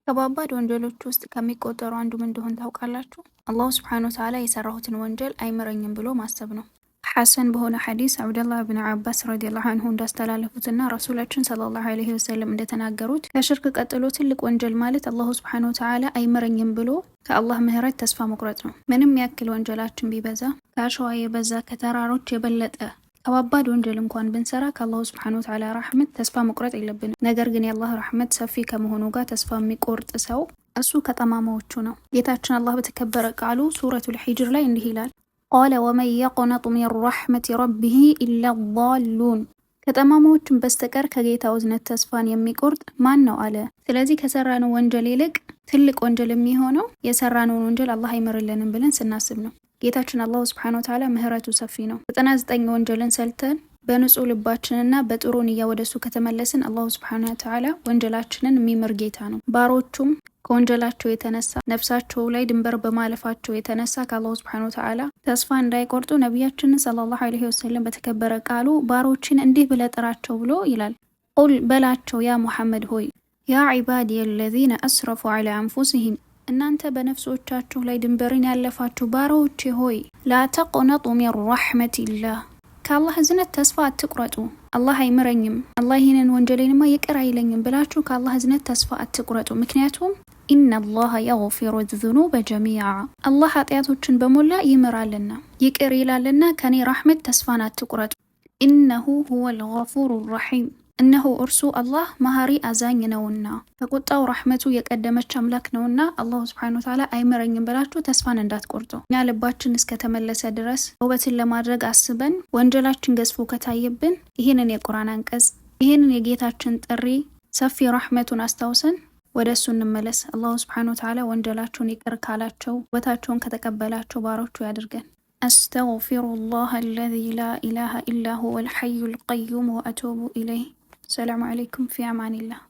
ከባባድ ወንጀሎች ውስጥ ከሚቆጠሩ አንዱ ምን እንደሆነ ታውቃላችሁ? አላህ ሱብሓነሁ ወተዓላ የሰራሁትን ወንጀል አይምረኝም ብሎ ማሰብ ነው። ሐሰን በሆነ ሐዲስ አብደላህ ብን አባስ ረዲየላሁ ዐንሁ እንዳስተላለፉትና ረሱላችን ሰለላሁ ዐለይሂ ወሰለም እንደተናገሩት ከሽርክ ቀጥሎ ትልቅ ወንጀል ማለት አላህ ሱብሓነሁ ወተዓላ አይምረኝም ብሎ ከአላህ ምህረት ተስፋ መቁረጥ ነው። ምንም ያክል ወንጀላችን ቢበዛ ከአሸዋ የበዛ ከተራሮች የበለጠ ከባባድ ወንጀል እንኳን ብንሰራ ከአላሁ ሱብሓነሁ ወተዓላ ረሕመት ተስፋ መቁረጥ የለብንም። ነገር ግን የአላህ ረሕመት ሰፊ ከመሆኑ ጋር ተስፋ የሚቆርጥ ሰው እሱ ከጠማማዎቹ ነው። ጌታችን አላህ በተከበረ ቃሉ ሱረቱል ሂጅር ላይ እንዲህ ይላል፣ ቃለ ወመን የቅነጡ ሚን ረሕመቲ ረቢሂ ኢላ ዷሉን፣ ከጠማማዎቹም በስተቀር ከጌታው እዝነት ተስፋን የሚቆርጥ ማን ነው አለ። ስለዚህ ከሰራነው ወንጀል ይልቅ ትልቅ ወንጀል የሚሆነው የሰራነውን ወንጀል አላህ አይምርልንም ብለን ስናስብ ነው። ጌታችን አላህ ሱብሓነሁ ወተዓላ ምህረቱ ሰፊ ነው። 99 ወንጀልን ሰልተን በንጹህ ልባችንና በጥሩ ንያ ወደሱ ከተመለስን አላህ ሱብሓነሁ ወተዓላ ወንጀላችንን የሚምር ጌታ ነው። ባሮቹም ከወንጀላቸው የተነሳ ነፍሳቸው ላይ ድንበር በማለፋቸው የተነሳ ከአላህ ሱብሓነሁ ወተዓላ ተስፋ እንዳይቆርጡ ነቢያችንን ሰለላሁ ዐለይሂ ወሰለም በተከበረ ቃሉ ባሮችን እንዲህ ብለህ ጥራቸው ብሎ ይላል። ቁል በላቸው ያ ሙሐመድ ሆይ ያ ዒባዲየ አለዚነ አስረፉ ዐላ አንፉሲሂም፣ እናንተ በነፍሶቻችሁ ላይ ድንበርን ያለፋችሁ ባሮቼ ሆይ ላ ተቅነጡ ሚን ረሕመቲላህ፣ ከአላህ እዝነት ተስፋ አትቁረጡ። አላህ አይምረኝም፣ አላህ ይህንን ወንጀሌንማ ይቅር አይለኝም ብላችሁ ከአላህ እዝነት ተስፋ አትቁረጡ። ምክንያቱም ኢነላህ የግፊሩ ዙኑበ ጀሚዓ፣ አላህ ኃጢአቶችን በሞላ ይምራልና ይቅር ይላልና ከኔ ረሕመት ተስፋን አትቁረጡ። ኢነሁ ሁወል ገፉሩ ረሒም፣ እነሆ እርሱ አላህ መሐሪ አዛኝ ነውና ከቁጣው ረሕመቱ የቀደመች አምላክ ነውና አላሁ ሱብሓነሁ ወተዓላ አይምረኝም ብላችሁ ተስፋን እንዳትቆርጡ። እኛ ልባችን እስከተመለሰ ድረስ ተውበትን ለማድረግ አስበን ወንጀላችን ገዝፎ ከታየብን ይህንን የቁርአን አንቀጽ ይህንን የጌታችን ጥሪ ሰፊ ረሕመቱን አስታውሰን ወደ እሱ እንመለስ። አላሁ ሱብሓነሁ ወተዓላ ወንጀላቸውን ይቅር ካላቸው ተውበታቸውን ከተቀበላቸው ባሮቹ ያድርገን። አስተግፊሩላህ አለዚ ላ ኢላሃ ኢላ ሁወል ሐዩል ቀዩም ወአቱቡ ኢለይህ። ሰላሙ አለይኩም ፊ አማኒላህ።